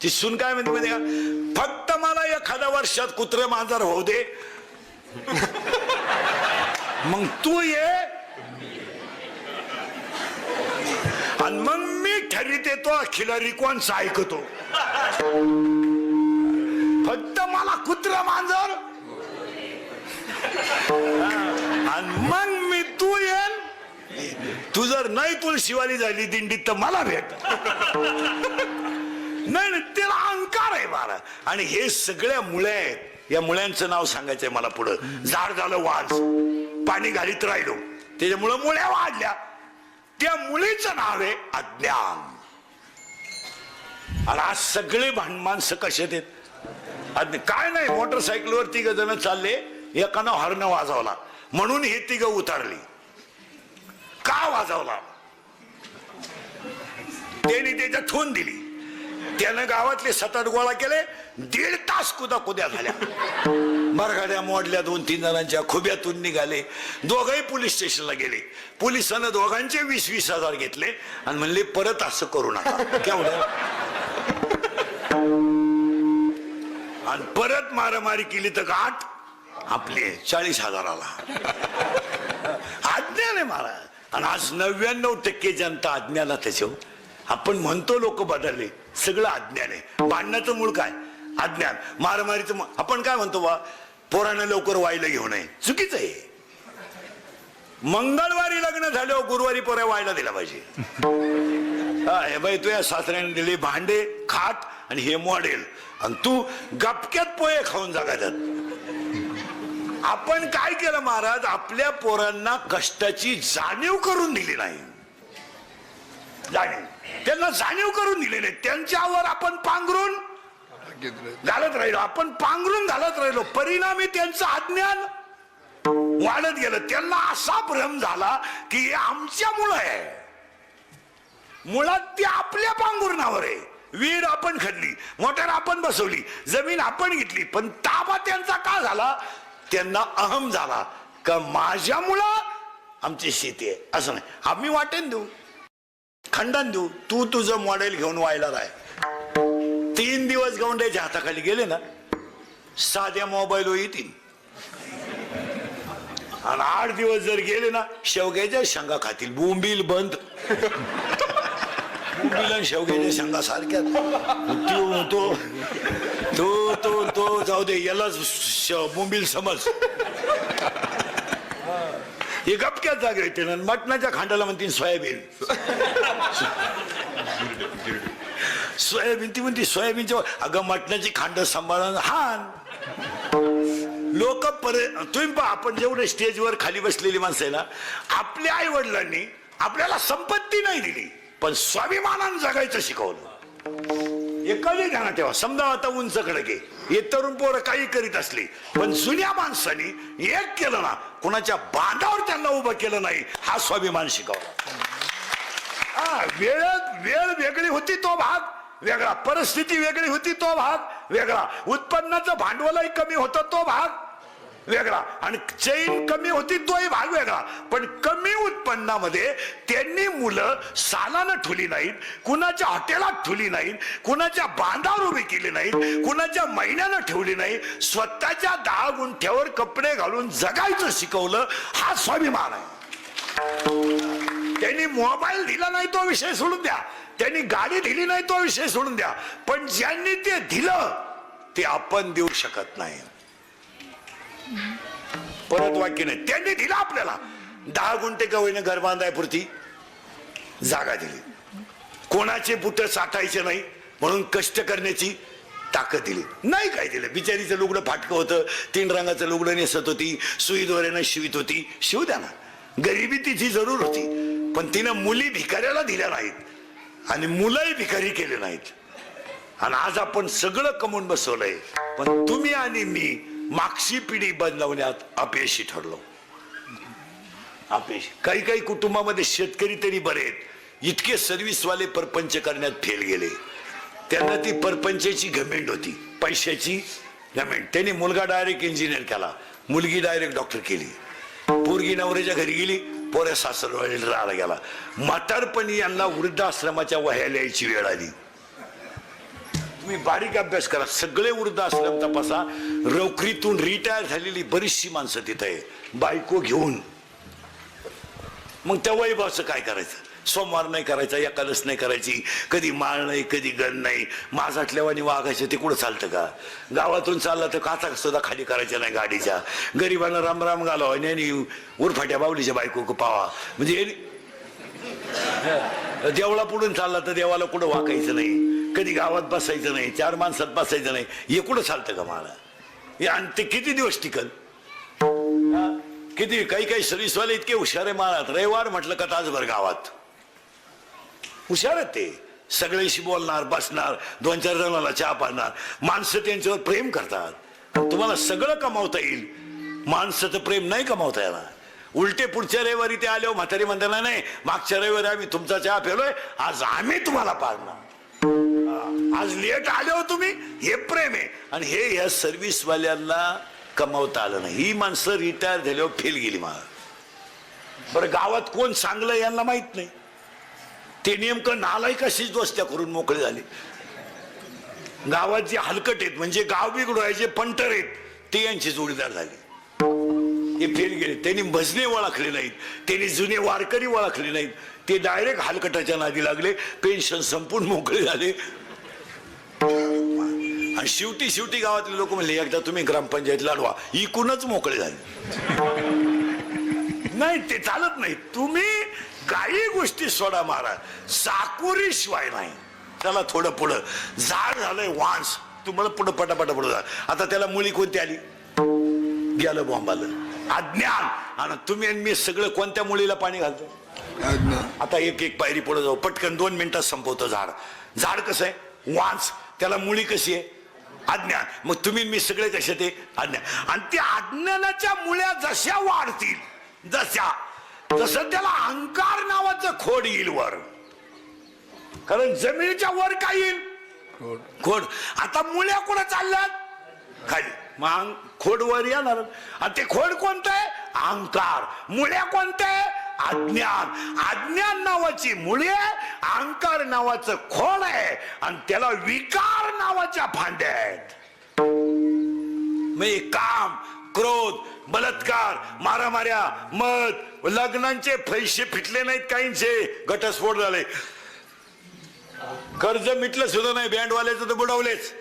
ती सून काय म्हणते माहिती का, फक्त मला एखाद्या वर्षात कुत्रे मांजर होऊ दे, मग तू ये आणि मग मी ठरीत येतो खिलारी कोणचा ऐकतो. फक्त मला कुत्रा मांजर आणि मग मी तू येल. तू जर नाही तुळशीवाली झाली दिंडीत तर मला भेट. नाही त्याला अहंकार आहे बारा. आणि हे सगळ्या मुळे आहेत. या मुळ्यांचं नाव सांगायचंय मला पुढं. झाड झालं वाज, पाणी घालीत राहिलो त्याच्यामुळं मुळ्या वाढल्या. त्या मुलीचं नाव आहे अज्ञान. आणि आज सगळे माणसं कसे आहेत काय नाही. मोटरसायकलवर तिघ जण चालले, एकानं हॉर्न वाजवला म्हणून हे तिघ उतरली. का वाजवला त्याने त्याच्या ठोन दिली. त्यानं गावातले 7-8 गोळा केले. 1.5 तास कुद्या झाल्या. मरगाड्या मोडल्या. 2-3 जणांच्या खुब्यातून निघाले. दोघंही पोलीस स्टेशनला गेले. पोलिसांना दोघांचे 20-20 हजार घेतले आणि म्हणले परत असं करू नका. केवढं आणि परत मारामारी केली तर गाठ आपले 40 हजाराला. अज्ञान आहे महाराज. आणि आज 99% जनता अज्ञानात त्याच्यावर. आपण म्हणतो लोक बदलले, सगळं अज्ञान आहे. भांडणाचं मूळ काय अज्ञान. मारामारीचं आपण काय म्हणतो बा, पोरानं लवकर वायला घेऊ नये, चुकीचं आहे. मंगळवारी लग्न झाल्यावर गुरुवारी पोऱ्या वायला दिला पाहिजे. हे बाई तुझ्या सासऱ्याने दिले भांडे खाट आणि हे मॉडेल आणि तू गपक्यात पोहे खाऊन जगायचं. आपण काय केलं महाराज, आपल्या पोरांना कष्टाची जाणीव करून दिली नाही. त्यांना जाणीव करून दिली नाही. त्यांच्यावर आपण पांघरून घालत राहिलो. आपण पांघरून घालत राहिलो. परिणामी त्यांचं अज्ञान वाढत गेलं. त्यांना असा भ्रम झाला की हे आमच्यामुळं आहे. मुळात ते आपल्या पांघरुणावर आहे. विहीर आपण खणली, मोटर आपण बसवली, जमीन आपण घेतली, पण ताबा त्यांचा का झाला. त्यांना अहम झाला का माझ्यामुळं आमची शेती आहे. असं नाही, आम्ही वाटेन देऊ, खंडन देऊ. तू तुझं मॉडेल घेऊन व्हायला राह. 3 दिवस गौंड्याच्या हाताखाली गेले ना, साध्या मोबाईल येतील. आणि 8 दिवस जर गेले ना, शेवग्याच्या शेंगा खातील. बोंबील बंद. बोंबील आणि शेवग्याच्या शेंगा सारख्या. तो जाऊ दे, यालाच बोंबील समज. हे गपक्यात जागा येते ना. मटणाच्या खांडाला म्हणतील सोयाबीन. सोयाबीन ती म्हणते सोयाबीनच्या. अगं मटणाची खांड सांभाळून हान. लोक तुम्ही पहा, आपण जेवढे स्टेजवर खाली बसलेली माणसं आहे ना, आपल्या आई वडिलांनी आपल्याला संपत्ती नाही दिली, पण स्वाभिमानानं जगायचं शिकवलं. हे कधी ध्यानात ठेवा. समजा आता उंच खडके हे तरुण पोरं काही करीत असली, पण जुन्या माणसांनी एक केलं ना, कुणाच्या बांधावर त्यांना उभं केलं नाही, हा स्वाभिमान शिकवला. वेळ वेगळी होती तो भाग वेगळा, परिस्थिती वेगळी होती तो भाग वेगळा, उत्पन्नाचं भांडवलही कमी होतं तो भाग वेगळा, आणि चैन कमी होती तोही भाग वेगळा. पण कमी उत्पन्नामध्ये त्यांनी मुलं सालानं ठुली नाहीत, कुणाच्या हॉटेलात ठुली नाहीत, कुणाच्या बांधावर उभी केली नाहीत, कुणाच्या महिन्यानं ठेवली नाही, स्वतःच्या 10 गुंठ्यावर कपडे घालून जगायचं शिकवलं. हा स्वाभिमान आहे. त्यांनी मोबाईल दिला नाही तो विषय सोडून द्या, त्यांनी गाडी दिली नाही तो विषय सोडून द्या, पण ज्यांनी ते दिलं ते आपण देऊ शकत नाही. परत वाक्य नाही. त्यांनी दिलं आपल्याला 10 गुंठे गवळीने घर बांधायपुरती जागा दिली. कोणाचे बुट साठायचे नाही म्हणून कष्ट करण्याची ताकद दिली नाही. काय दिलं. बिचारीचं लुगडं फाटकं होतं, 3 रंगाचं लुगडं नेसत होती, सुई दोऱ्यानं शिवित होती, शिव द्या ना. गरिबी तिची जरूर होती, पण तिनं मुली भिकाऱ्याला दिल्या नाहीत आणि मुलंही भिकारी केले नाहीत. आणि आज आपण सगळं कमवून बसवलंय, पण तुम्ही आणि मी मागची पिढी बदलवण्यात अपयशी ठरलो. अपयशी. काही काही कुटुंबामध्ये शेतकरी तरी बरे आहेत, इतके सर्व्हिसवाले परपंच करण्यात फेल गेले. त्यांना ती परपंचाची घमेंड होती, पैशाची घमेंड. त्यांनी मुलगा डायरेक्ट इंजिनियर केला, मुलगी डायरेक्ट डॉक्टर केली. पोरगी नवऱ्याच्या घरी गेली, पोऱ्या सासरवाडीला राहायला गेला. म्हातारपणी यांना वृद्धाश्रमाच्या वह्या लिहायची वेळ आली. तुम्ही बारीक अभ्यास करा, सगळे वृद्धाश्रम तपासा, नोकरीतून रिटायर झालेली बरीचशी माणसं तिथे आहे बायको घेऊन. मग त्या वैभवाचं काय करायचं? सोमवार नाही करायचा, एकादश नाही करायची, कधी माळ नाही, कधी गण नाही, माझाटल्यावानी वागायचं. ते कुठं चालतं का? गावातून चालला तर काचा सुद्धा खाली करायच्या नाही गाडीच्या. गरिबांना रामराम घालावा आणि उरफाट्या बावलीच्या बायको पावा. म्हणजे देवळा पुढून चालला तर देवाला कुठं वाकायचं नाही, कधी गावात बसायचं नाही, चार माणसात बसायचं नाही. हे कुठं चालतं का मला? आणि ते किती दिवस टिकल? किती काही काही सर्व्हिसवाले इतके हुशार आहे महाराज. रविवार म्हटलं का तासभर गावात हुशार आहेत ते. सगळ्याशी बोलणार, बसणार, 2-4 जणांना चहा पाजणार. माणसं त्यांच्यावर प्रेम करतात. तुम्हाला सगळं कमावता येईल, माणसाचं प्रेम नाही कमावता येणार. उलटे पुढच्या रविवारी ते आले म्हातारी म्हणताना, नाही मागच्या रविवारी आम्ही तुमचा चहा पेलोय, आज आम्ही तुम्हाला पाजणार. आज लेट आले हो तुम्ही, हे प्रेम आहे. आणि हे या सर्व्हिसवाल्यांना कमावता आलं नाही. ही माणसं रिटायर झाल्यावर फेल गेली. मला बरं गावात कोण चांगलं यांना माहित नाही. ते नेमकं नालायकाशीच दोस्त्या करून मोकळे झाले. गावात जे हलकट आहेत म्हणजे गाव बिघडवायचे पंटर आहेत ते यांचे जोडीदार झाले. हे फेल गेले. त्यांनी भजने ओळखले नाहीत, त्यांनी जुने वारकरी ओळखले नाहीत. ते डायरेक्ट हलकटाच्या नादी लागले, पेन्शन संपून मोकळे झाले. आणि शेवटी गावातले लोक म्हणले, एकदा तुम्ही ग्रामपंचायत लढवा. इकूनच मोकळे झाले. नाही ते चालत नाही. तुम्ही काही गोष्टी सोडा महाराज, साकोरी शिवाय नाही. त्याला थोडं पुढं झाड झालंय वांस, तुम्हाला पुढं पटापटा पुढं जा. आता त्याला मुली कोणती आली? गेलं बॉम्बाला अज्ञान. आणि तुम्ही आणि मी सगळं कोणत्या मुलीला पाणी घालतो? आता एक पायरी पुढे जाऊ, पटकन 2 मिनिटात संपवतो. झाड कसं आहे? वांस. त्याला मुळी कशी आहे? अज्ञान. मग तुम्ही मी सगळे कसे? ते अज्ञान. आणि त्या अज्ञानाच्या मुळ्या जशा वाढतील, तसं त्याला अहंकार नावाचं खोड येईल वर. कारण जमिनीच्या वर काय येईल? खोड. आता मुळ्या कुठं चालल्यात? खाली. मग खोड वर येणार. आणि ते खोड कोणतं आहे? अहंकार. मुळ्या कोणत्या? अज्ञान. अज्ञान नावाची मुळे, अहंकार नावाचं खोड आहे. आणि त्याला विकार नावाच्या फांद्या आहेत. म्हणजे काम, क्रोध, बलात्कार, मारामाऱ्या, मद, लग्नांचे पैसे फिटले नाहीत काहींचे, घटस्फोट झाले, कर्ज मिटलं सुद्धा नाही, बँडवाल्याचं तर बुडवलेच.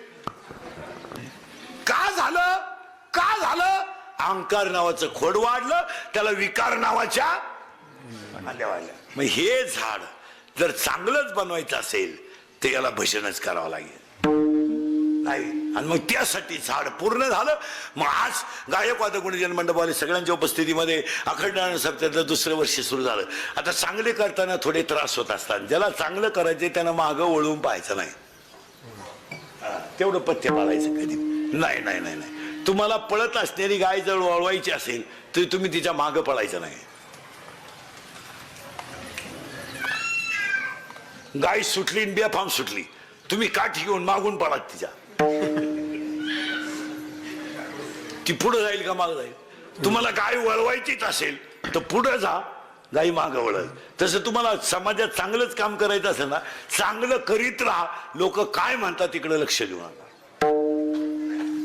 का झालं? अहंकार नावाचं खोड वाढलं, त्याला विकार नावाच्या आल्या. मग हे झाड जर चांगलंच बनवायचं असेल तर याला भजनच करावं लागेल. नाही. आणि मग त्यासाठी झाड पूर्ण झालं. मग आज गायक वादक गुणजन मंडपवाले सगळ्यांच्या उपस्थितीमध्ये अखंड सप्ताहाचं 2रं वर्ष सुरू झालं. आता चांगले करताना थोडे त्रास होत असतात. ज्याला चांगलं करायचे त्यांना मागं वळून पाहायचं नाही. तेवढं पथ्य पाळायचं कधी नाही. तुम्हाला पळत असणारी गाय जर वळवायची असेल तरी तुम्ही तिच्या मागं पळायचं नाही. गाय सुटली बेफाम सुटली, तुम्ही काठी घेऊन मागून पळात तिच्या. ती पुढे जाईल का माग जाईल? तुम्हाला गाय वळवायचीच असेल तर पुढे जा, गाई मागं वळल. तसं तुम्हाला समाजात चांगलंच काम करायचं असेल ना, चांगलं करीत राहा. लोक काय म्हणतात तिकडे लक्ष देऊ नका.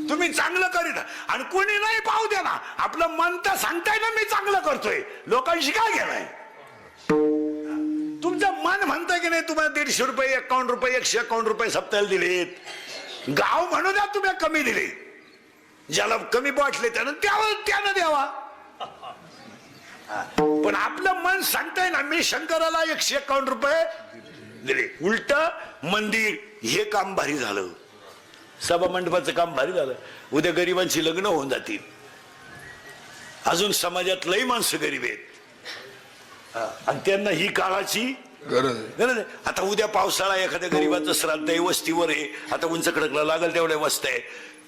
तुम्ही चांगलं करीत आणि कोणी नाही पाहू द्या ना. आपलं मन तर सांगताय ना मी चांगलं करतोय, लोकांशी काय घेणार? तुमचं मन म्हणतंय की नाही तुम्हाला 150 रुपये, 51 रुपये, 151 रुपये सप्ताहाला दिलेत. गाव म्हणू द्या तुम्ही कमी दिले, ज्याला कमी वाटले त्यानं द्यावा. पण आपलं मन सांगताय ना मी शंकराला 151 रुपये दिले. उलट मंदिर हे काम भारी झालं, सभा मंडपाचं काम भारी झालं. उद्या गरिबांची लग्न होऊन जातील. अजून समाजात लई माणसं गरीब आहेत आणि त्यांना ही काळाची गरज आहे. आता उद्या पावसाळा, एखाद्या गरीबाचं श्राद्ध आहे, वस्तीवर आहे, आता उंच खडकला लागल तेवढ्या वस्त आहे,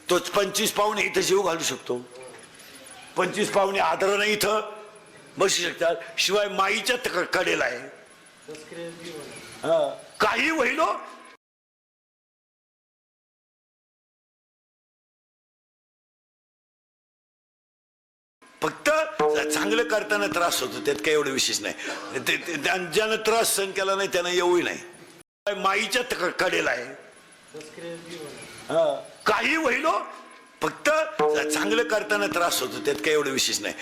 तोच 25 पाहुणे इथं जीव घालू शकतो. 25 पाहुणे आदर नाही इथं बसू शकतात. शिवाय माईच्या कडेला आहे. काही होईल फक्त चांगलं करताना त्रास होतो, त्यात काही एवढं विशेष नाही. ज्यानं त्रास सहन केला नाही त्यानं येऊही नाही. माईच्या कडेला आहे. काही होईल फक्त चांगलं करताना त्रास होतो त्यात काही एवढं विशेष नाही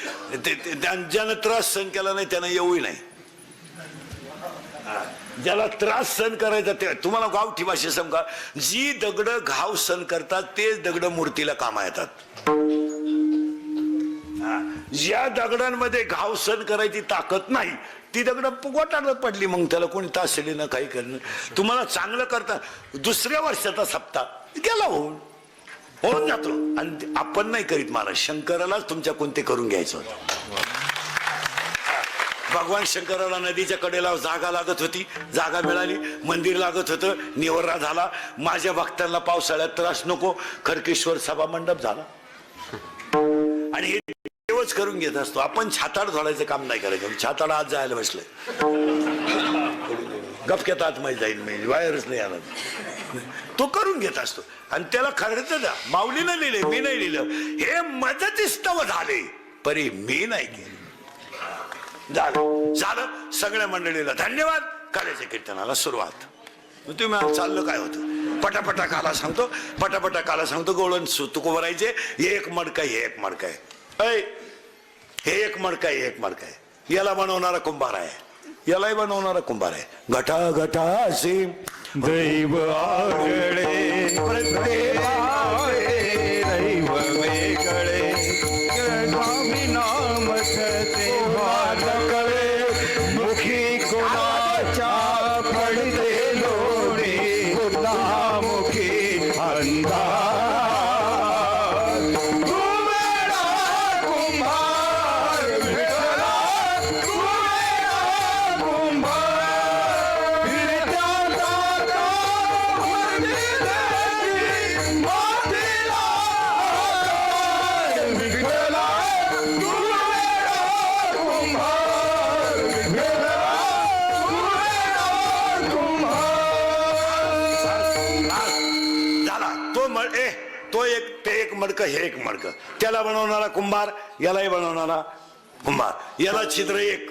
ज्यानं त्रास सहन केला नाही त्यानं येऊही नाही ज्याला त्रास सहन करायचा ते तुम्हाला गावठी भाषेत सांगा जी दगड घाव सहन करतात तेच दगड मूर्तीला कामा येतात ज्या दगडांमध्ये घाव सहन करायची ताकद नाही ती दगड गोटाळत पडली मग त्याला कोणी तासली ना काही करणं तुम्हाला चांगलं करता दुसऱ्या वर्षाचा सप्ताह गेला होऊन जातो आणि आपण नाही करीत महाराज शंकरालाच तुमच्या कोणते करून घ्यायचं होतं भगवान शंकराला नदीच्या कडेला जागा लागत होती जागा मिळाली मंदिर लागत होतं निवर्रा झाला माझ्या भक्तांना पावसाळ्यात त्रास नको खरकेश्वर सभा मंडप झाला आणि हे देवच करून घेत असतो आपण छाताड झोडायचं काम नाही करायचं छाताड आज जायला बसलंय गपक्यात आतमध्ये जाईल मी बाहेरच नाही आला तो करून घेत असतो आणि त्याला खर्च द्या माऊलीनं लिहिले मी नाही लिहिलं हे मदतीस्तव झाले परी मी नाही केले झालं सगळ्या मंडळीला धन्यवाद काल्याच्या कीर्तनाला सुरुवात तुम्ही चाललं काय होतं पटापटा काला सांगतो गोळण तुको भरायचे एक मडका हे एक मडका आहे हे एक मडका आहे एक मडका आहे याला बनवणारा कुंभार आहे यालाही बनवणारा कुंभार आहे घटा घटासी दैव आगळे दैव वेगळे स्वामी नाम कळे मुखी कोणाच्या पडते लोणी मुखी अंधार मडकं हे एक मडकं त्याला बनवणारा कुंभार यालाही बनवणारा कुंभार याला छिद्र एक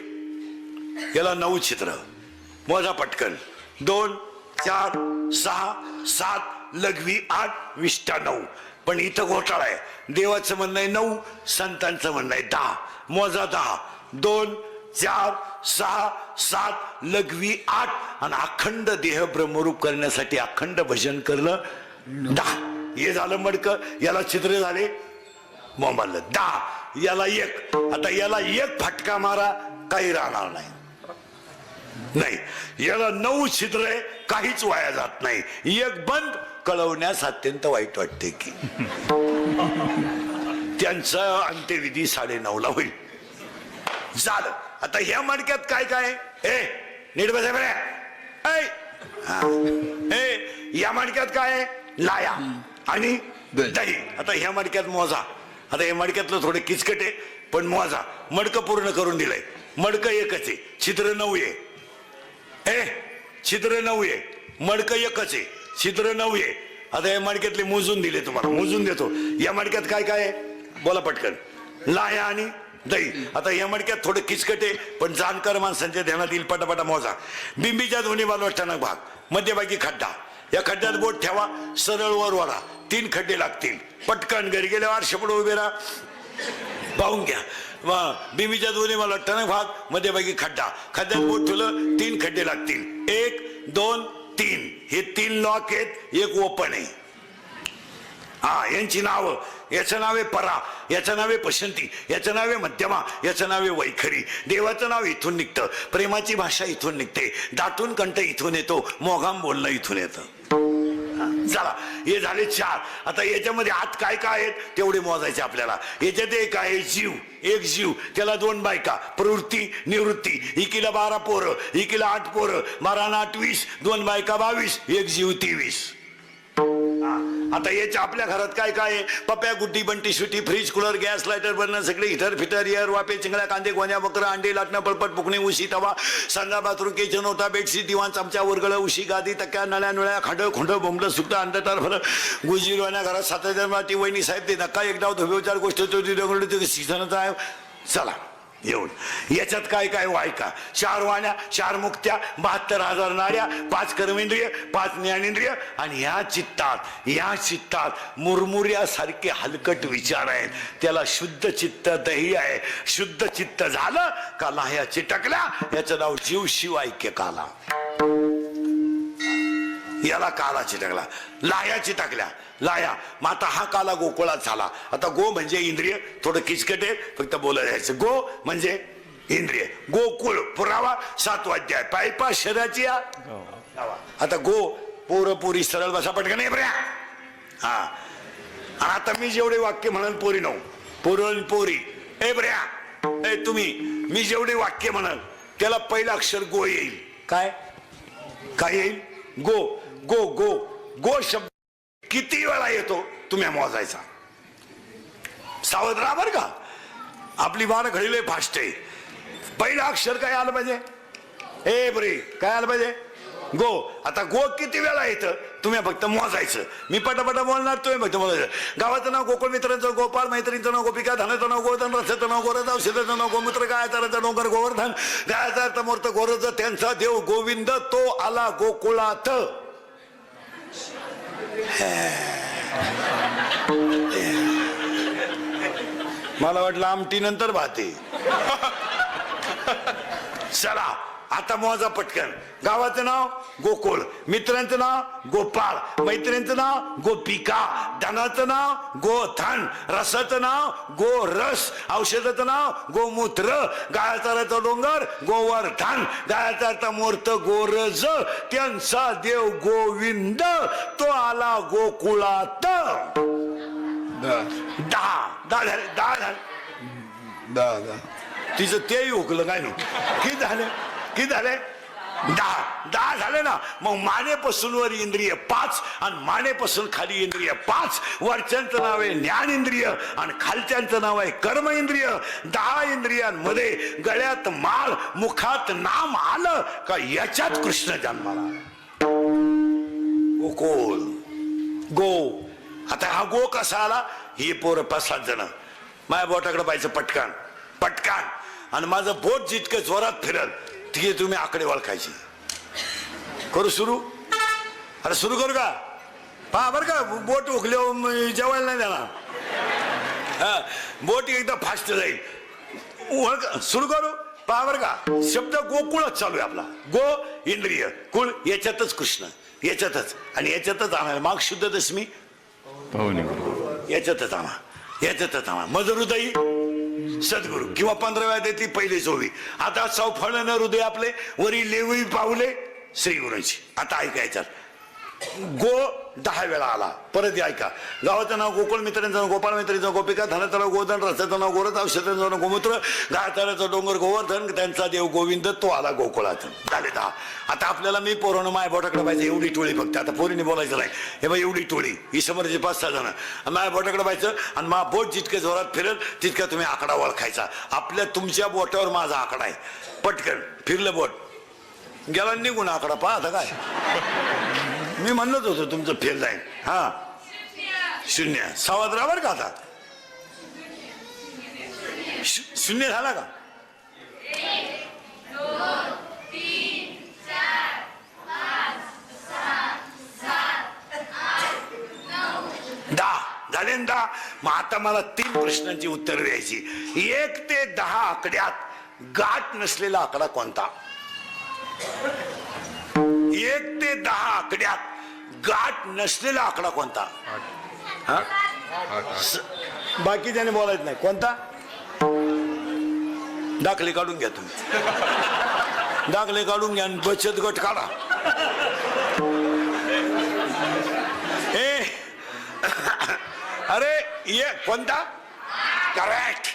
याला 9 छिद्र मोजा पटकन 2 4 6 7 लघवी 8 विष्टा 9 पण इथं घोटाळा आहे देवाचं म्हणणं आहे 9 संतांचं म्हणणं आहे 10 मोजा 10 2 4 6 7 लघवी 8 आणि अखंड देह ब्रह्मरूप करण्यासाठी अखंड भजन करणं 10 हे झालं मडकं याला छिद्र झाले मोबाईल 10 याला एक आता याला एक फटका मारा काही राहणार नाही याला 9 छिद्र आहे काहीच वाया जात नाही एक बंद कळवण्यास अत्यंत वाईट वाटते की त्यांचा अंत्यविधी 9:30 होईल झालं आता ह्या मडक्यात काय काय ए नीट बसा बरे या मडक्यात काय लाया आणि दही आता ह्या मडक्यात मोजा आता हे मडक्यातलं थोडे किचकट आहे पण मोजा मडकं पूर्ण करून दिलंय मडकं एकच आहे छिद्र 9 आहे छिद्र 9 आहे मडकं एकच आहे छिद्र 9 आहे आता या मडक्यातले मोजून दिले तुम्हाला मोजून देतो या मडक्यात काय काय आहे बोला पटकन लाया आणि दही आता या मडक्यात थोडं किचकट आहे पण जाणकार माणसांच्या ध्यानात येईल पटापटा मोजा बिंबीच्या दोन्ही बाजूला भाग मध्यभागी खड्डा या खड्ड्यात बोट ठेवा सरळ वर वळा 3 खड्डे लागतील पटकन घरी गेल्यावर शेपड उभे राहा पाहून घ्या बिंबीच्या दोन्ही मला टणक भाग मध्यभागी खड्डा खड्ड्यात बोट ठेवलं 3 खड्डे लागतील 1 2 3 हे 3 लॉक आहेत एक ओपन आहे यांची नावं याचं नाव आहे परा याचं नाव आहे पसंती याचं नाव आहे मध्यमा याचं नाव आहे वैखरी देवाचं नाव इथून निघतं प्रेमाची भाषा इथून निघते दाटून कंठ इथून येतो मोघाम बोलणं इथून येतं चला हे झाले 4 आता याच्यामध्ये आत काय काय आहेत तेवढे मोजायचे आपल्याला याच्यात एक आहे जीव एक जीव त्याला 2 बायका प्रवृत्ती निवृत्ती एकीला 12 पोरं एकीला 8 पोरं 12 आणि 8 20 2 बायका 22 एक जीव 23 आता याच्या आपल्या घरात काय काय आहे पप्या गुड्डी बंटी सुटी fridge cooler gas lighter burner सगळे हिटर फिटर एअर वापे चिंगड्या कांदे गोण्या बकरं अंडे लाटणं पळपट पुकणे उशी तवा संडा बाथरूम किचन होता बेडशीट दिवाण चमचा वरगळ उशी गादी तक्या नळ्या नळ्या खांड खोंड बोंबलं सुट्टा अंडटार फरक गुजीरवाण्या घरात 7,000 वाटी वहिनी साहेब ते नका एक डाव धोबे 4 गोष्ट सीझनचा आहे चला एवढं. याच्यात काय काय ऐका. 4 वाण्या, 4 मुक्त्या, 72,000 नाड्या, 5 कर्मेंद्रिय, 5 ज्ञानेंद्रिय आणि या चित्तात मुरमुऱ्यासारखे हलकट विचार आहेत. त्याला शुद्ध चित्त दही आहे. शुद्ध चित्त झालं का लाह्या चिटकल्या. याचं नाव जीव शिव ऐक्य काला. याला काला चिटकला, लाह्या चिटकल्या. लाया मग आता हा काला गोकुळात झाला. आता गो म्हणजे इंद्रिय, थोडं किचकट आहे, फक्त बोलायला जायचं. गो म्हणजे इंद्रिय. गोकुळ पुरावा 7वा अध्याय. पायपा शरीराची आता गो पोरी सरळ बसा पटकन नाही बऱ्या. हा आणि आता मी जेवढे वाक्य म्हणाल पोरी नऊ पोरी ए बऱ्या ए तुम्ही मी जेवढे वाक्य म्हणाल त्याला पहिलं अक्षर गो येईल. काय येईल. गो गो गो गो शब्द किती वेळा येतो तुम्ही मोजायचा. सावध राहा बर का. आपली बाण घडीले फास्ट आहे. पहिलं अक्षर काय आलं पाहिजे. ए बरे काय आलं पाहिजे. गो. आता गो किती वेळा येतं तुम्ही फक्त मोजायचं. मी पटापटा बोलणार, तुम्ही फक्त बोलायचं. गावाचं नाव गोकुळ, मित्रांचं गोपाळ, मैत्रिणीचं नाव गोपिका, धनाचं नाव गोवर्धन, रसाचं नाव गोरज, औषधाचं नाव गोमूत्र, गायचा डोंगर गोवर्धन, गायचा अर्थ मूर्त गोरज, त्यांचा देव गोविंद, तो आला गोकुळात. मला वाटलं आमटी नंतर भाते. चला आता मोजा पटकन. गावाचं नाव गोकुळ, मित्रांचं नाव गोपाळ, मैत्रिणींचं नाव गोपिका, धनाचं नाव गोधन, रसाचं नाव गोरस, औषधाचं नाव गोमूत्र, गायचा डोंगर गोवर्धन, गायचा मूर्त गोरज, त्यांचा देव गोविंद, तो आला गोकुळात. 10 तिचं तेही हुकलं काय. किती झाले 10 झाले ना. मग मानेपासून वर इंद्रिय 5 आणि मानेपासून खाली इंद्रिय 5. वरच्यांचं नाव आहे ज्ञानेंद्रिय आणि खालच्यांचं नाव आहे कर्म इंद्रिय. 10 इंद्रियांमध्ये गळ्यात माळ, मुखात नाम आलं का याच्यात कृष्ण जन्माला. गोकुळ गो. आता हा गो कसा आला. ही पोरं 5-7 जण माझ्या बोटाकडे पाहिजे पटकन पटकन. आणि माझं बोट जितकं जोरात फिरल तिथे तुम्ही आकडे ओळखायची. करू सुरू. अरे सुरू करू का. पहा बरं का बोट उकल्यावर जेवायला नाही देणार. हा बोट एकदम फास्ट जाईल. सुरू करू. पहा बरं का. शब्द गोकुळच चालू आहे आपला. गो इंद्रिय, कुळ याच्यातच कृष्ण, याच्यातच आणि याच्यातच आम्हाला माग शुद्ध दशमी याच्यातच आम्हा मज हृदयी सद्गुरु किंवा 15व्या देती पहिले 24. आता चौफळण हृदय आपले वरी लेवी पावले श्री गुरुची. आता ऐकायच्यात. गो 10 वेळा आला. परत ऐका. गावाचं नाव गोकुळ, मित्रांचं नाव गोपाळ, मैत्रीचं गोपिका, धनाचं नाव गोधन, रसाचं नाव गोरज, औषधाचं नाव गोमूत्र, गायचा डोंगर गोवर्धन, त्यांचा देव गोविंद, तो आला गोकुळात. झाले 10. आता आपल्याला मी पोरानं माय बोटाकडे पाहिजे एवढी टोळी फक्त. आता पोरीने बोलायचं नाही. हे बघ एवढी टोळी ही समोरची 5-6 जण माय बोटाकडे पाहायचं आणि मा बोट जितके जोरात फिरेल तितका तुम्ही आकडा ओळखायचा. आपल्या तुमच्या बोटावर माझा आकडा आहे. पटकन फिरलं बोट गेला निघून आकडा. पहा आता काय मी म्हणत होतो तुमचं फेल जाईल. हा 0. सावध राहा बरं का. आता 0 झाला का. 1, 2, 3, 4, 5, 6, 7, 8, 9 10 झाले ना. 10. मग आता मला 3 प्रश्नांची उत्तर द्यायची. 1 ते 10 आकड्यात गाठ नसलेला आकडा कोणता. 1 ते 10 आकड्यात गाठ नसलेला आकडा कोणता. बाकी त्याने बोलायचं नाही. कोणता. दाखले काढून घ्या तुम्ही. दाखले काढून घ्या. बचत गट काढा. अरे ये कोणता. करेक्ट.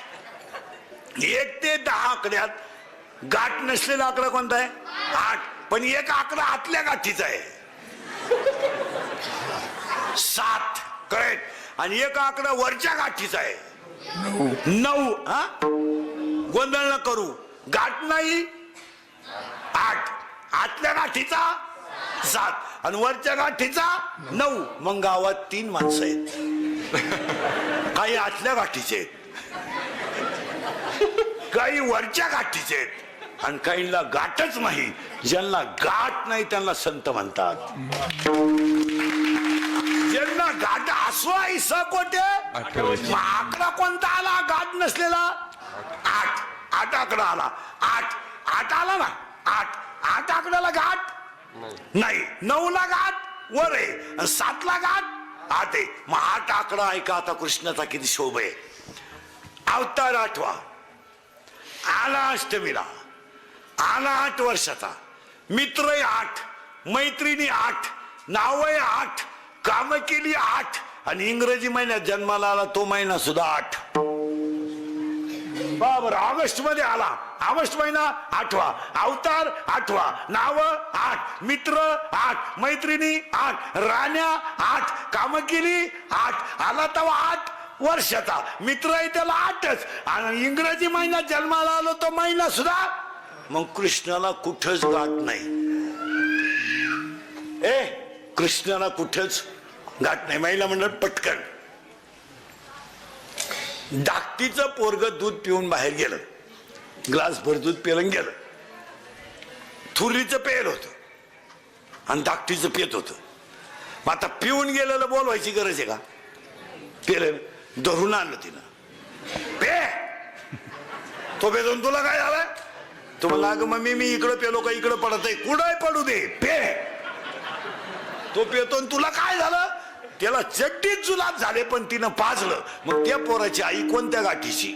1 ते 10 आकड्यात गाठ नसलेला आकडा कोणता आहे. 8. पण एक आकडा आतल्या गाठीचा आहे. 7. करेक्ट. आणि एक आकडा वरच्या गाठीचा आहे. 9. हा गोंधळ न करू. गाठ नाही 8. आतल्या गाठीचा 7 आणि वरच्या गाठीचा 9. मग गावात 3 माणसं आहेत. काही आतल्या गाठीचे आहेत काही वरच्या गाठीचे आहेत आणि काहींना गाठच नाही. ज्यांना गाठ नाही त्यांना संत म्हणतात. ज्यांना गाठ असो स कोटे. मग आकडा कोणता आला गाठ नसलेला? 8. 8 आकडा आला. 8 आला ना. 8 आकड्याला गाठ नाही. 9 ला गाठ वर आहे आणि 7 ला गाठ 8 आहे. मग 8 आकडा ऐका आता कृष्णाचा किती शोभ आहे. अवतार 8वा आला अष्टमीला. आला 8 वर्षाचा. मित्र 8, मैत्रिणी 8, नाव 8, काम केली 8 आणि इंग्रजी महिन्यात जन्माला आला तो महिना सुद्धा 8. बरोबर. ऑगस्ट मध्ये आला. ऑगस्ट महिना 8वा. अवतार 8वा. नाव 8, मित्र 8, मैत्रिणी 8, राण्या 8, काम केली 8. आला तेव्हा 8 वर्षाचा. मित्र आहे त्याला 8च आणि इंग्रजी महिन्यात जन्माला आलो तो महिना सुद्धा. मग कृष्णाला कुठंच गाठ नाही. कृष्णाला कुठंच गाठ नाही. महिला म्हणलं पटकन. धाकटीचं पोरग दूध पिऊन बाहेर गेलं. ग्लास भर दूध पिलं गेलं. थुरीचं पेल होत आणि धाकटीचं पेत होत. मग आता पिऊन गेलेलं बोलवायची गरज आहे का? पेलं धरून आणलं तिनं. पे तो पेतून तुला काय झालं? तुम्हाला अगं मम्मी मी इकडं पेलो का इकडं पडत आहे. कुठंही पडू दे पे. तो पेतो तुला काय झालं? त्याला चड्डीत जुलाब झाले पण तिनं पाजलं. मग त्या पोराची आई कोणत्या गाठीची?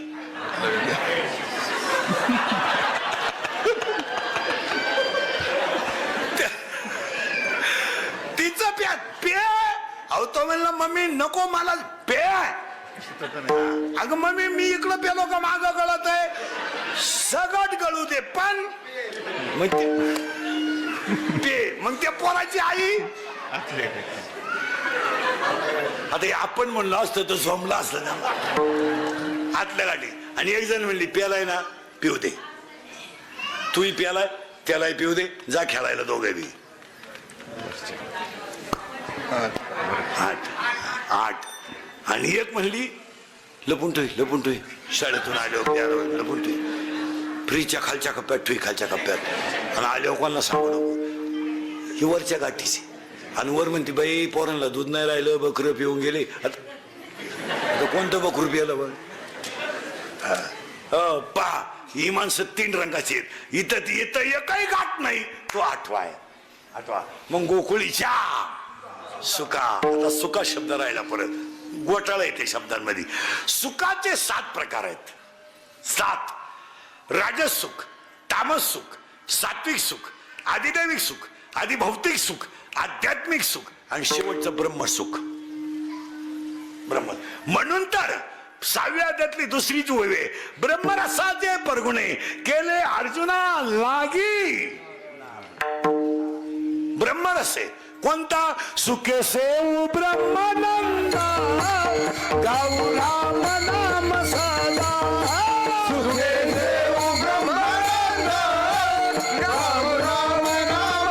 तिचं प्या पे. अहो तो म्हणला मम्मी नको मला पे. अगं मम्मी मी इकडं पेलो का माग गळत आहे? सगट गळू दे पण मग पे. मग त्या पोराची आई. आता आपण म्हणलं असतं तर झोमला असलं ना आतल्या गाठी. आणि एक जण म्हणली प्यालाय ना पिऊ दे. तूही प्यालाय त्यालाही पिऊ दे. जा खेळायला दोघे बी. 8 आणि एक म्हणली लपून ठेवी शाळेतून आले लपून ठेवी. फ्रीजच्या खालच्या कप्प्यात ठेवी खालच्या कप्प्यात. आणि आले कोणाला सांगू नको. ही वरच्या गाठीची. आणि वर म्हणते बाई पोरांना दूध नाही राहिलं बकरं पिऊन गेले. आता कोणतं बकरू पियालं बघ. पहा ही माणसं 3 रंगाची आहेत. इथं येतं एकही गाठ नाही. तो 8वा आहे. 8वा. मग गोकुळीच्या सुका. आता सुका शब्द राहिला परत. घोटाळा येते शब्दांमध्ये. सुखाचे 7 प्रकार आहेत. 7. राजस सुख, तामस सुख, सात्विक सुख, आदिदैविक सुख, आदिभौतिक सुख, आध्यात्मिक सुख आणि शेवटचं ब्रह्मसुख. ब्रह्म म्हणून तर 6व्या अध्यायातली दुसरी जी ओवी आहे. ब्रह्मरसाचे परगुणे केले अर्जुना लागी. ब्रह्मरस आहे कोणता? सुखे सेव ब्रह्मानंदा गाऊ राम नाम सदा. सुखे सेव ब्रह्मानंदा गाऊ राम नाम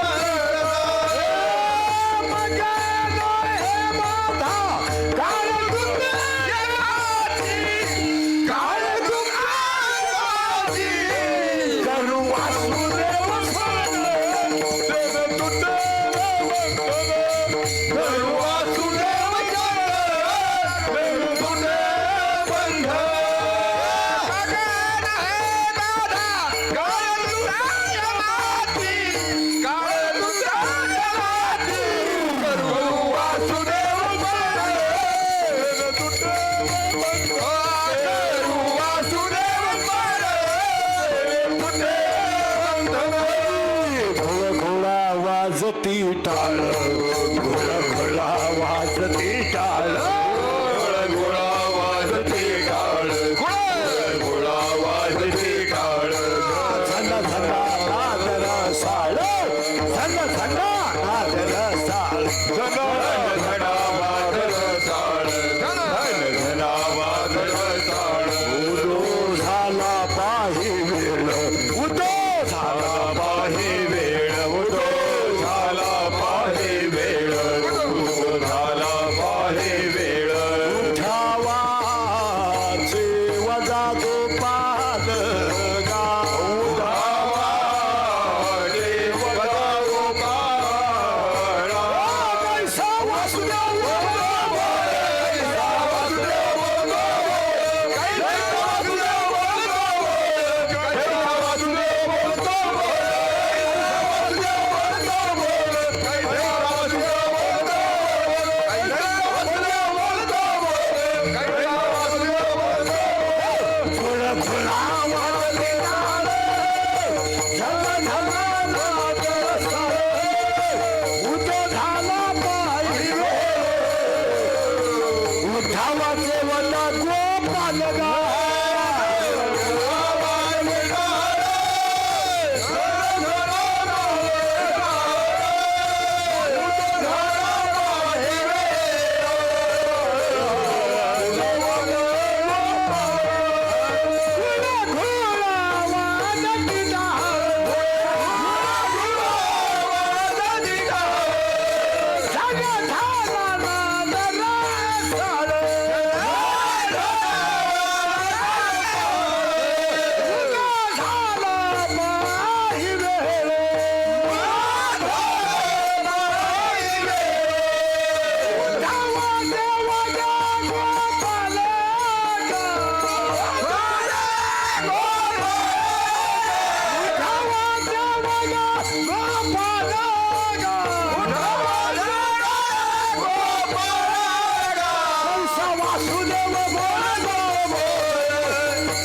वासुदेव बोलतो बोल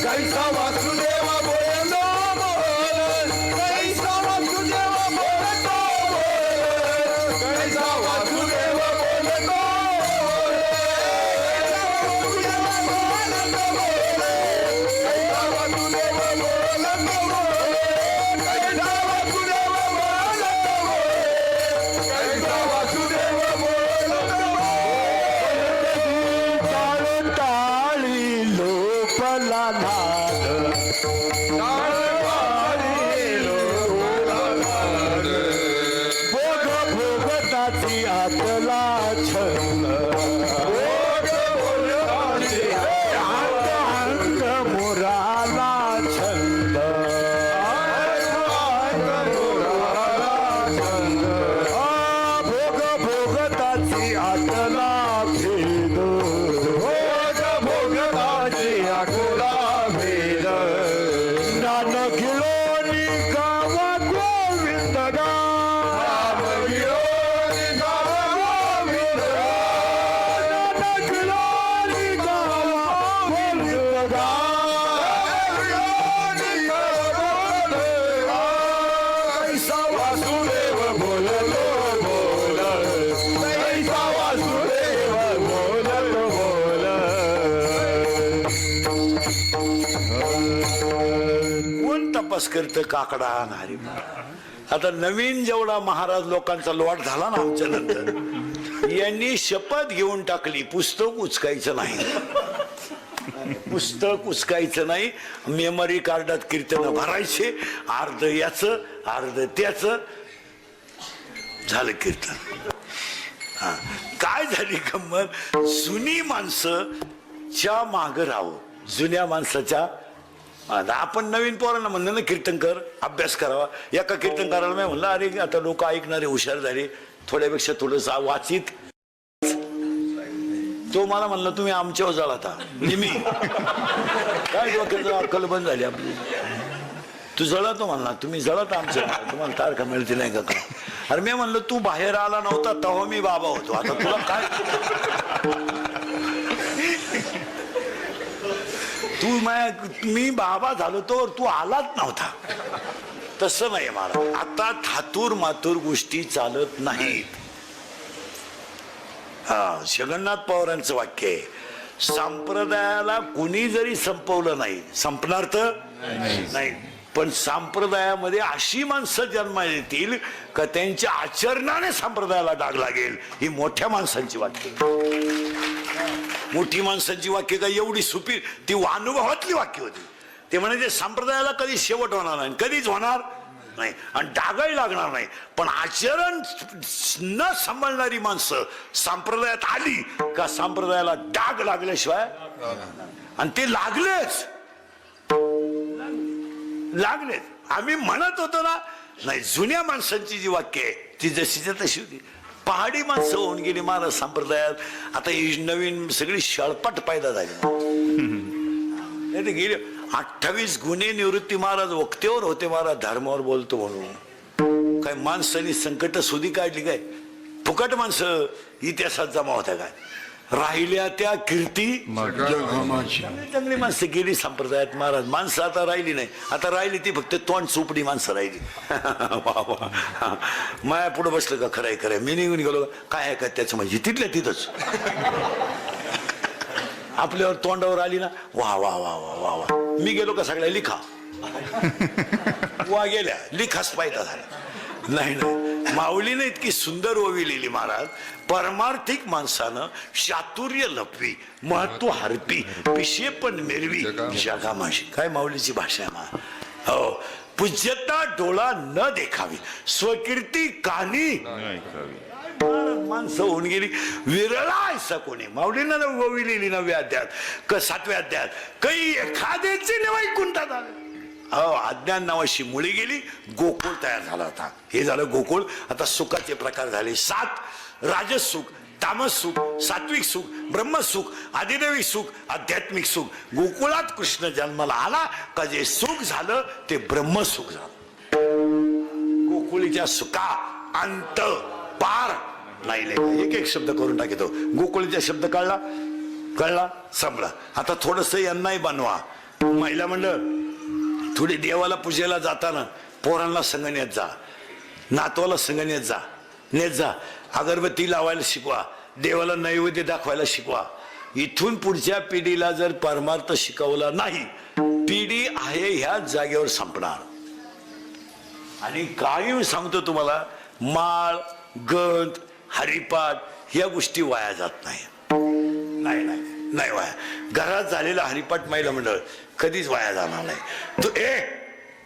कैसा वासुदेव बोलतो बोल कैसा वासुदेव बोलतो बोल कैसा वासुदेव बोलतो आतला छंद अंग मुराला छंद भोग भोगताची आतला भेद भोग भोगताची आतला भेद ज्ञान गिळोनी गावा गोविंद राम गिळोनी गावा गोविंद ज्ञान गिळोनी गावा गोविंद कैसा वासुदेव बोलतो बोल कैसा वासुदेव बोलतो बोल कोण तपास करतं काकडा आणि आता नवीन जेवढा महाराज लोकांचा लॉट झाला ना आमच्या नंतर यांनी शपथ घेऊन टाकली पुस्तक उचकायचं नाही पुस्तक उचकायचं नाही मेमरी कार्डात कीर्तन भरायचे अर्ध याचं अर्ध त्याचं झालं कीर्तन हा काय झाली गंमत जुनी माणसं च्या माग राहावं जुन्या माणसाच्या आता आपण नवीन पोरांना म्हणलं ना कीर्तन कर अभ्यास करावा एका कीर्तनकाराला मी म्हणलं अरे आता लोक ऐकणारे हुशार झाले थोड्यापेक्षा थोडस वाचित तो मला म्हणलं तुम्ही आमच्यावर जळता म्हणजे मी काय डोक्याचं अक्कल बंद झाली आपली तू जळतो म्हणला तुम्ही जळत आमच्या तुम्हाला तारखा मिळते नाही का अरे मी म्हणलं तू बाहेर आला नव्हता तेव्हा मी बाबा होतो आता तुला काय तू मी बाबा झालो तो तू आलाच नव्हता तसं नाही मला आता थातूर मातूर गोष्टी चालत नाहीत हा जगन्नाथ पवारांचं वाक्य आहे संप्रदायाला कुणी जरी संपवलं नाही संपणार तर नाही पण संप्रदायामध्ये अशी माणसं जन्माला येतील का त्यांच्या आचरणाने संप्रदायाला डाग लागेल ही मोठ्या माणसांची वाक्य मोठी माणसांची वाक्य काय एवढी सुपी ती अनुभवातली वाक्य होती ते म्हणजे संप्रदायाला कधी शेवट होणार नाही कधीच होणार नाही आणि डागही लागणार नाही पण आचरण न सांभाळणारी माणसं संप्रदायात आली का संप्रदायाला डाग लागल्याशिवाय आणि ते लागलेच आम्ही म्हणत होतो ना नाही जुन्या माणसांची जी वाक्य आहे ती जशीच्या तशी होती पहाडी माणसं होऊन गेली महाराज संप्रदायात आता ही नवीन सगळी शळपट पैदा झाली नाही ते गेले 28 गुन्हे निवृत्ती महाराज वक्तेवर होते महाराज धर्मावर बोलतो म्हणून काय माणसांनी संकट सुधी काढली काय फुकट माणसं इतिहासात जमा होत्या काय राहिल्या त्या कीर्ती चांगली माणसं गेली संप्रदायात महाराज माणसं आता राहिली नाही आता राहिली ती फक्त तोंड चोपडी माणसं राहिली माया पुढे बसलं का खरंय खरंय मी निघून गेलो काय आहे का त्याचं म्हणजे तिथल्या तिथंच आपल्यावर तोंडावर आली ना वा वा वा वा वा वा मी गेलो का सगळ्या लिखा वा गेल्या लिखाच पायदा झाला नाही नाही माऊलीने इतकी सुंदर ओवी लिहिली महाराज परमार्थिक माणसानं चातुर्य लपवी महत्व हरपी पिशेपण मेरवी जगा माशी काय माऊलीची भाषा आहे मा हो पूज्यता डोळा न देखावी स्वकीर्ती कानी माणसं होऊन गेली विरळा कोणी माऊलीनं ओवी लिहिली 9व्या अध्यायात 7व्या अध्यायात काही एखाद्याची वैकुंठात आले हो अज्ञान नावाची मुळी गेली गोकुळ तयार झाला होता हे झालं गोकुळ आता सुखाचे प्रकार झाले 7 राजस सुख तामस सुख सात्विक सुख ब्रह्मसुख आदिदेवी सुख आध्यात्मिक सुख गोकुळात कृष्ण जन्माला आला का जे सुख झालं ते ब्रह्मसुख झालं गोकुळीच्या सुखा अंत पार नाही एक एक शब्द करून टाकतो गोकुळीचा शब्द कळला कळला? संपला. आता थोडस यांनाही बनवा. महिला मंडळ थोडी देवाला पूजेला जाताना पोरांना संग नेत जा, नातवाला संग नेत जा. अगरबत्ती लावायला शिकवा, देवाला नैवेद्य दाखवायला शिकवा. इथून पुढच्या पिढीला जर परमार्थ शिकवला नाही, पिढी आहे ह्या जागेवर संपणार. आणि काही सांगतो तुम्हाला, माळ, गंध, हरिपाठ या गोष्टी वाया जात नाही. नाही नाही नाही वाया. घरात झालेला हरिपाठ महिला मंडळ कधीच वाया जाणार नाही.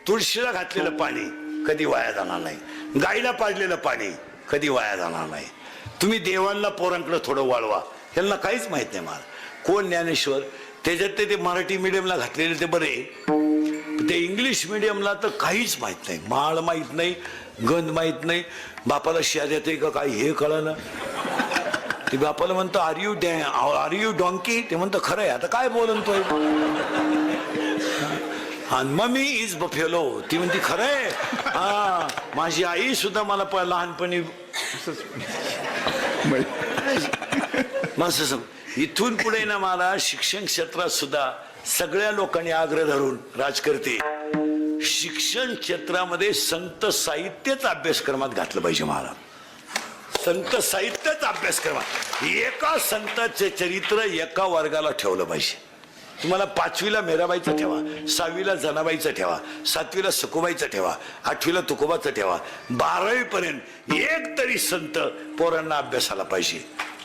तुळशीला घातलेलं पाणी कधी वाया जाणार नाही. गाईला पाजलेलं पाणी कधी वाया जाणार नाही. तुम्ही देवांना पोरांकडे थोडं वाळवा. यांना काहीच माहित नाही. मला कोण ज्ञानेश्वर, त्याच्यात ते मराठी मिडियमला घातलेले ते बरे, ते इंग्लिश मिडियमला तर काहीच माहित नाही. माळ माहित नाही, गंध माहित नाही, बापाला शिया देते का काय हे कळलं. ते बापाला म्हणतो आर यू डॉंकी, ते म्हणतो खरं आहे. आता काय बोलतोय. आणि मम्मी इज बफेलो, ती म्हणते खरंय. हा, माझी आई सुद्धा मला लहानपणी इथून पुढे ना मला शिक्षण क्षेत्रात सुद्धा सगळ्या लोकांनी आग्रह धरून राजकर्ते शिक्षण क्षेत्रामध्ये संत साहित्यच अभ्यासक्रमात घातलं पाहिजे. मला संत साहित्यच अभ्यासक्रमात एका संतांचे चरित्र एका वर्गाला ठेवलं पाहिजे. तुम्हाला 5वीला मेराबाईचं ठेवा, 6वीला जनाबाईचं ठेवा, 7वीला सखुबाईचं ठेवा, 8वीला तुकोबाचं ठेवा, 12वी पर्यंत एक तरी संत पोरांना अभ्यासाला पाहिजे.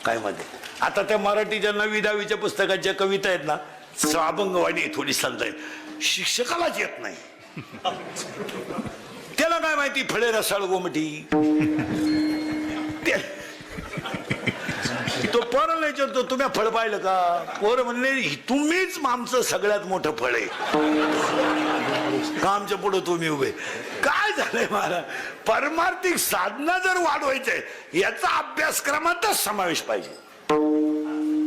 काय मध्ये आता त्या मराठीच्या 9वी 10वीच्या पुस्तकाच्या कविता आहेत ना, अभंगवाणी थोडी संत आहेत, शिक्षकालाच येत नाही. त्याला काय माहिती फळे रसाळ गोमटी. तो पोराला विचारतो तुम्ही फळ पाहिलं का? पोरं म्हणले तुम्हीच आमचं सगळ्यात मोठं फळ आहे, आमच्या पुढे तुम्ही उभे. काय झालंय मला, परमार्थिक साधना जर वाढवायचंय याचा अभ्यासक्रमातच समावेश पाहिजे.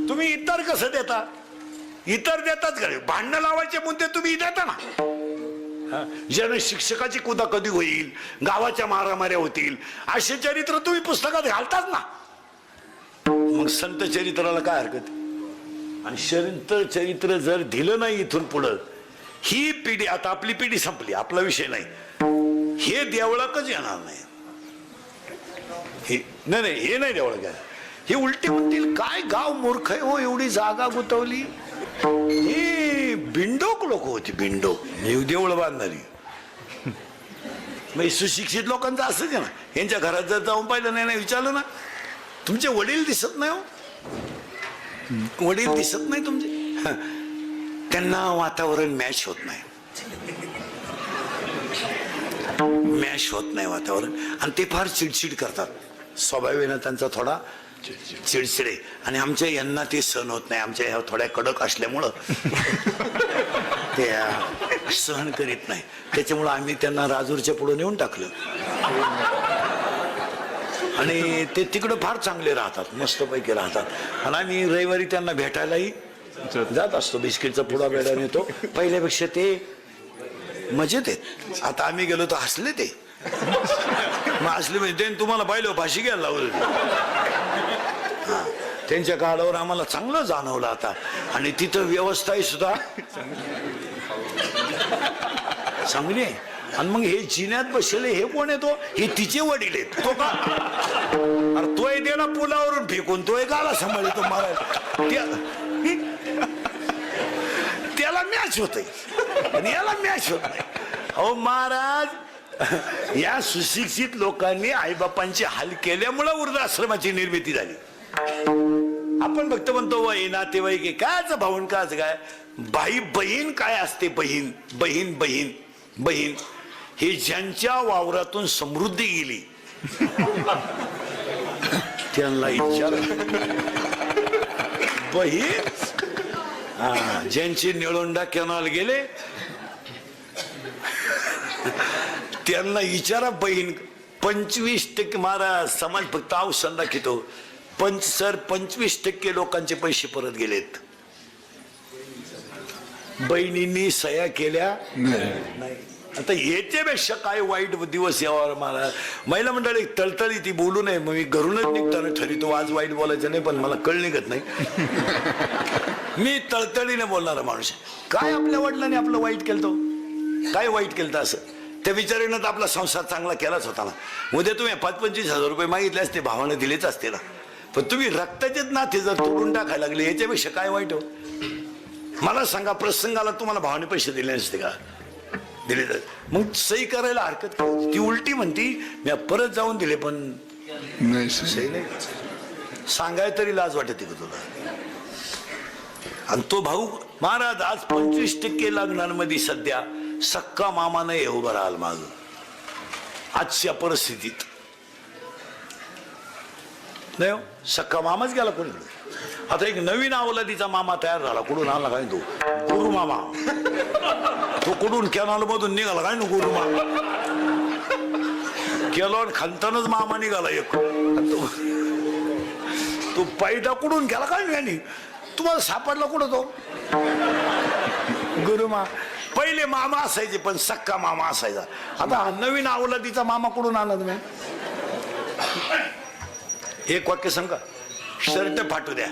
तुम्ही इतर कसं देता? इतर देताच का? भांडणं लावायचे मुद्दे तुम्ही देता ना. जन शिक्षकाची कुदा कधी होईल, गावाच्या मारामाऱ्या होतील, असे चरित्र तुम्ही पुस्तकात घालताच ना. मग संत चरित्राला काय हरकत? आणि संत चरित्र जर दिलं नाही इथून पुढं, ही पिढी, आता आपली पिढी संपली, आपला विषय नाही, हे देवळाकच येणार नाही. नाही हे नाही देवळ घ्या. हे उलटे म्हणतील काय गाव मूर्ख आहे हो, एवढी जागा गुतवली. ही बिंडोक लोक होती, बिंडोक देवळ बांधणारी. मग सुशिक्षित लोकांचं असंच आहे ना. यांच्या घरात जर जाऊन पाहिलं नाही, विचारलं ना, तुमचे वडील दिसत नाही हो, वडील दिसत नाही तुमचे. त्यांना वातावरण मॅच होत नाही, मॅच होत नाही वातावरण. आणि ते फार चिडचिड करतात, स्वभावाने त्यांचा थोडा चिडचिडे. आणि आमच्या यांना ते सहन होत नाही. आमच्या ह्या थोड्या कडक असल्यामुळं ते सहन करीत नाही. त्याच्यामुळं आम्ही त्यांना राजूरच्या पुढे नेऊन टाकलं. आणि ते तिकडं फार चांगले राहतात, मस्तपैकी राहतात. आणि आम्ही रविवारी त्यांना भेटायलाही जात असतो. बिस्किटचा पुडा बेडा नेतो. पहिल्यापेक्षा ते मजेत आहेत. आता आम्ही गेलो तर हसले ते. मग हसले म्हणजे तुम्हाला पाहिलं फाशी घ्यायला लावलं. त्यांच्या काळावर आम्हाला चांगलं जाणवलं आता. आणि तिथं व्यवस्थाही सुद्धा चांगली आहे. आणि मग हे जिन्यात बसले हे कोण येतो? हे तिचे वडील आहेत. तो का? अरे तो त्याला पुलावरून फेकून तो एक आला सांभाळतो महाराज. त्याला मॅच होतय आणि याला मॅच होत नाही. अहो महाराज, या सुशिक्षित लोकांनी आईबापांचे हाल केल्यामुळे वृद्धाश्रमाची निर्मिती झाली. आपण फक्त म्हणतो वय नातेवाईक कायच भाऊन काच काय बाई बहीण काय असते? बहीण बहीण बहीण बहीण हे ज्यांच्या वावरातून समृद्धी गेली त्यांना विचार. बहीण ज्यांचे निळोंडा कॅनॉल गेले त्यांना विचारा बहीण. 25% मारा समाज फक्त औषध दाखवतो. 25% लोकांचे पैसे परत गेलेत. बहिणींनी सह्या केल्या नाही. आता याच्यापेक्षा काय वाईट दिवस यावर मला. महिला मंडळी तळतळी ती बोलू नये, मग मी घरूनच निघताना ठरवतो आज वाईट बोलायचं नाही, पण मला कळ निघत नाही. मी तळतळीने बोलणारा माणूस. काय आपल्या वडिलांनी आपलं वाईट केलं तो, काय वाईट केलं असं? त्या विचारानं तर आपला संसार चांगला केलाच होता ना. उद्या तुम्ही 25,000 रुपये मागितले असते, भावानं दिलेच असते ना. पण तुम्ही रक्ताचेच नाते जर तोडून टाकायला लागले, याच्यापेक्षा काय वाईट हो? मला सांगा, प्रसंगाला तुम्हाला भावाने पैसे दिले नसते का? दिले तर मग सही करायला हरकत काय? ती उलटी म्हणती मी परत जाऊन दिले, पण नाही सही नाही सांगाय तरी लाज वाटते का तुला? आणि तो भाऊ महाराज आज 25% लग्नांमध्ये सध्या सक्का मामा नाही उभं राहाल माग आजच्या परिस्थितीत. नाही हो, सक्का मामाच गेला कोणीकडे. आता एक नवीन अवलादीचा मामा तयार झाला. कुठून आला काय तो? गुरु मामा. तो कुठून कॅनॉल मधून निघाला काय ना गुरु मामा. केलॉन खालतानच मामा निघाला एक. तो पैदा कुठून गेला काय नाही, तुम्हाला सापडला कुठं तो गुरुमा? पहिले मामा असायचे पण सक्का मामा असायचा. आता नवीन अवलादीचा मामा कुठून आला तुम्ही? एक वाक्य सांगा. शर्ट फाटू द्या,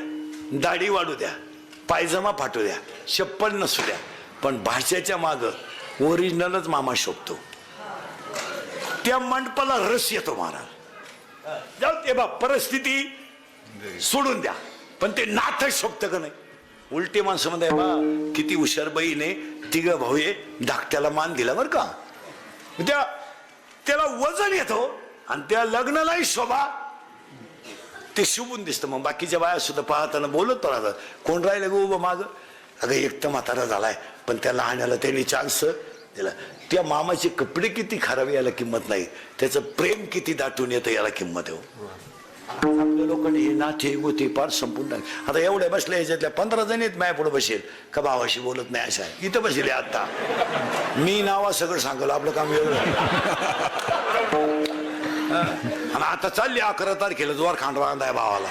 दाढी वाढू द्या, पायजमा फाटू द्या, चप्पल नसू द्या, पण भाषेच्या माग ओरिजिनलच मामा शोभतो. त्या मंडपाला रस येतो महाराज. जाऊ ते बा, परिस्थिती सोडून द्या, पण ते नाथ शोभत का नाही? उलटी माणसं म्हणताय बा, किती हुशार बहीने तिघ भाऊ धाकट्याला मान दिला बर का. त्याला वजन येतो आणि त्या लग्नालाही शोभा ते शुभून दिसतं. मग बाकीच्या बाया सुद्धा पाहताना बोलत राहतात, कोण राहिलं ग उभं माग? अगं एक तर म्हातारा झालाय, पण त्या लहाण्याला त्यांनी चान्स दिला. त्या मामाचे कपडे किती खराब याला किंमत नाही, त्याचं प्रेम किती दाटून येतं याला किंमत आहे. आपल्या लोकांनी हे नाते गोते पार संपून टाक. आता एवढ्या बसल्या याच्यातल्या 15 जण आहेत माया पुढे बसेल का भावाशी बोलत नाही अशा इथं बसले. आता मी नावा सगळं सांगलं, आपलं काम वेगळं. आणि आता चालली 11 तारखेला जोर खांड बांधाय भावाला,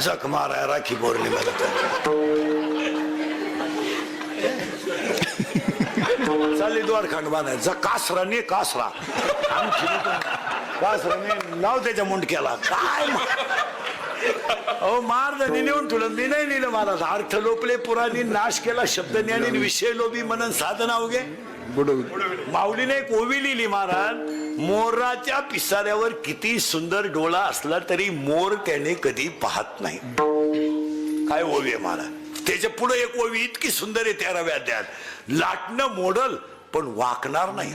जख माराय राखी पौर्णिमेला. चालली द्वार खांड बांधाय जा कासराने कासरा कासराने नाव त्याच्या मुंडक्याला काय. अहो मारदानी नेऊन ठेवलं, मी नाही नेलं. मला अर्थ लोपले पुराणी नाश केला, शब्द ज्ञानी विषय लोभी मनन साधना उगे. माऊलीने एक ओवी लिहिली महाराज, मोराच्या पिसाऱ्यावर किती सुंदर डोळा असला तरी मोर त्याने कधी पाहत नाही. काय ओवी आहे महाराज. त्याच्या पुढे एक ओवी इतकी सुंदर आहे 13व्या अध्यायात, लाटणं मोडल पण वाकणार नाही,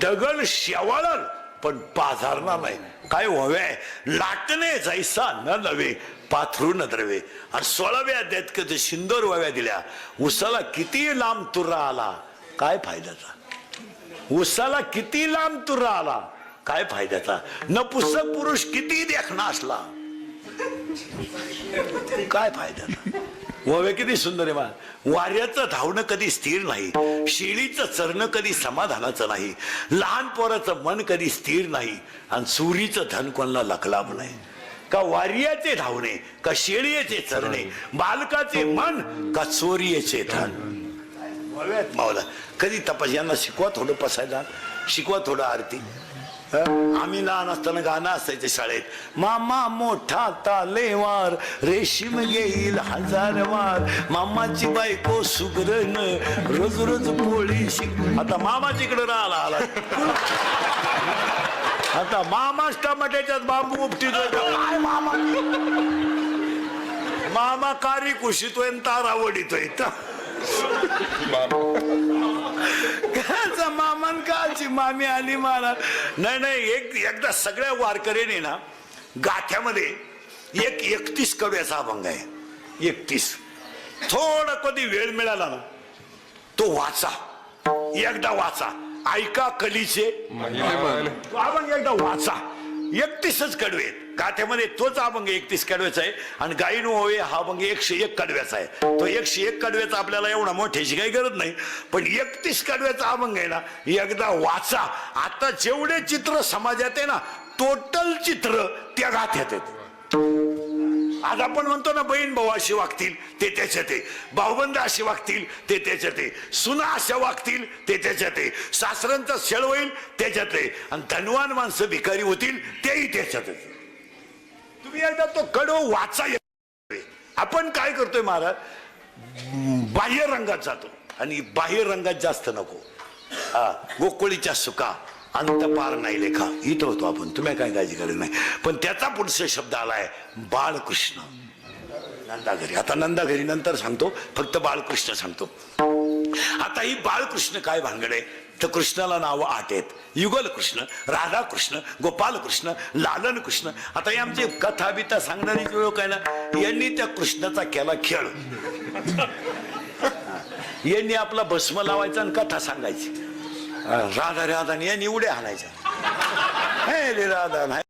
दगड शेवाळल पण पाझरणार नाही. काय व्हावे, लाटणे जैसा न नव्हे पाथरू न द्रवे. आणि 16व्या अध्यायात कधी शिंदोर व्हाव्या दिल्या, उसाला किती लांब तुरा आला काय फायद्याचा. उसाला किती लांब तुरा आला काय फायद्याचा. नपुसक पुरुष किती देखणा असला काय फायद्याचा. ववे किती सुंदर आहे मा. वाऱ्याचं धावणं कधी स्थिर नाही, शेळीचं चरणं कधी समाधानाचं नाही, लहान पोराचं मन कधी स्थिर नाही, आणि चोरीचं धन कोणाला लखलाभ नाही. का वार्याचे धावणे, का शेळीचे चरणे, बालकाचे मन, का चोरीचे धन. मावला कधी तपास. यांना शिकवा थोडं पसायला, शिकवा थोडं आरती. आम्ही लहान असताना गाणं असायचं शाळेत, मामा मोठा तालेवार, रेशीम घेईल 1000 वार, मामाची बायको सुगरण, रोज रोज पोळी शिक. आता मामा तिकडे राहिला आला, आता मामाच टमाट्याच्यात बांबू उपटीतोय. काय मामा, मामा कारी कुशीतोय तारा वडीतोय. मामान कालची मामी आली महाराज. नाही नाही, एकदा सगळ्या वारकऱ्याने ना गाथ्यामध्ये एक 31 कव्याचा अभंग आहे. 31 थोडा कधी वेळ मिळाला ना तो वाचा, एकदा वाचा. ऐका कलीचे अभंग एकदा वाचा. 31च कडवे आहेत गाथ्यामध्ये, तोच अभंग 31 कडव्याचा आहे. आणि गायीनो होवे हा अभंग 101 कडव्याचा आहे. तो 101 कडव्याचा आपल्याला एवढा मोठ्याची काही गरज नाही, पण 31 कडव्याचा अभंग आहे ना, एकदा वाचा. आता जेवढे चित्र समाजात आहे ना, टोटल चित्र त्या गाथ्यात आहेत. आज आपण म्हणतो ना, बहीण भाऊ अशी वागतील ते त्याच्यात आहे, भाऊबंद अशी वागतील ते त्याच्यात आहे, सुना अशा वागतील ते त्याच्यात आहे, सासऱ्यांचा छळ होईल त्याच्यात आहे, आणि धनवान माणसं भिकारी होतील तेही त्याच्यात आहे. तुम्ही एकदा तो कडो वाचा. आपण काय करतोय महाराज, बाह्य रंगात जातो आणि बाह्य रंगात जास्त नको. हा, गोकुळीच्या सुका अंत पार नाही लेखा इथं होतो आपण, तुम्ही काय काळजी करत नाही. पण त्याचा पुढचा शब्द आलाय बाळकृष्ण नंदाघरी. आता नंदाघरी नंतर सांगतो, फक्त बाळकृष्ण सांगतो. आता ही बाळकृष्ण काय भानगड आहे, तर कृष्णाला नावं 8 आहेत. युगल कृष्ण, राधा कृष्ण, गोपाल कृष्ण, लालन कृष्ण. आता हे आमचे कथा बिथा सांगणारे लोक आहे ना, यांनी त्या कृष्णाचा केला खेळ. यांनी आपला भस्म लावायचा आणि कथा सांगायची. राधा राधा यांनी उड्या हाणायच्या. हे रे राधा नाही